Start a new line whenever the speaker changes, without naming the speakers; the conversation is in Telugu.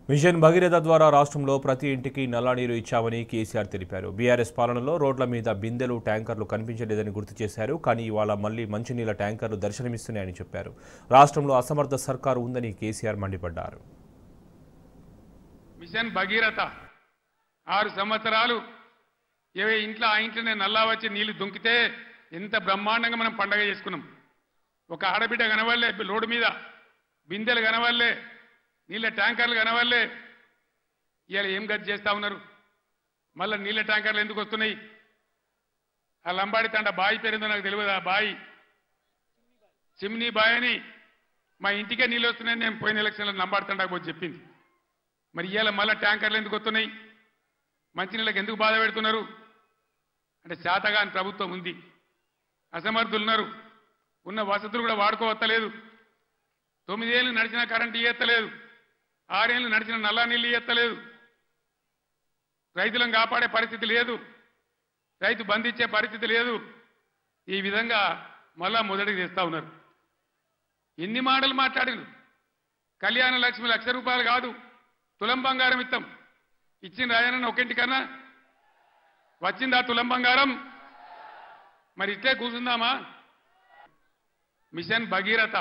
మిషన్ భగీరథ ద్వారా రాష్ట్రంలో ప్రతి ఇంటికి నల్ల నీరు ఇచ్చామని కేసీఆర్ తెలిపారు. బీఆర్ఎస్ పాలనలో రోడ్ల మీద బిందెలు, ట్యాంకర్లు కనిపించలేదని గుర్తు చేశారు. కానీ ఇవాళ మళ్లీ మంచినీళ్ల ట్యాంకర్లు దర్శనమిస్తున్నాయని చెప్పారు. రాష్ట్రంలో అసమర్థ సర్కారు ఉందని కేసీఆర్ మండిపడ్డారు.
మిషన్ భగీరథ 6 సంవత్సరాలు ఇంట్లో ఆ ఇంట్లోనే నల్లా వచ్చి నీళ్లు దుంకితే ఎంత బ్రహ్మాండంగా మనం పండగ చేసుకున్నాం. ఒక ఆడబిడ్డ కనవల్లే, రోడ్డు మీద బిందెలు కనవల్లే, నీళ్ళ ట్యాంకర్లు కనవల్లే. ఇవాళ ఏం గతి చేస్తా ఉన్నారు? మళ్ళీ నీళ్ళ ట్యాంకర్లు ఎందుకు వస్తున్నాయి? ఆ లంబాడి తండ బాయి పేరుందో నాకు తెలియదు. ఆ బాయి చిమ్నీ బాయ్ అని మా ఇంటికే నీళ్ళు వస్తున్నాయని నేను పోయిన ఎలక్షన్లో లంబాడి తండకు పోయి చెప్పింది. మరి ఇవాళ మళ్ళీ ట్యాంకర్లు ఎందుకు వస్తున్నాయి? మంచినీళ్ళకి ఎందుకు బాధ పెడుతున్నారు? అంటే శాతగాని ప్రభుత్వం ఉంది, అసమర్థులు ఉన్నారు, ఉన్న వసతులు కూడా వాడుకోవత్తలేదు. 9 ఏళ్ళు నడిచిన కరెంటు ఇయ్యత్తలేదు, 6 ఏళ్ళు నడిచిన నల్లా నీళ్ళు ఇయ్యత్తలేదు. రైతులను కాపాడే పరిస్థితి లేదు, రైతు బంధించే పరిస్థితి లేదు. ఈ విధంగా మళ్ళా మొదటికి తెస్తా ఉన్నారు. ఎన్ని మాటలు మాట్లాడిన కళ్యాణ లక్ష్మి ₹1,00,000 కాదు, తులం బంగారం ఇస్తాం. ఇచ్చిన రాయనన్న ఒకింటికన్నా వచ్చిందా తులం బంగారం? మరి ఇట్లే కూర్చుందామా? మిషన్ భగీరథ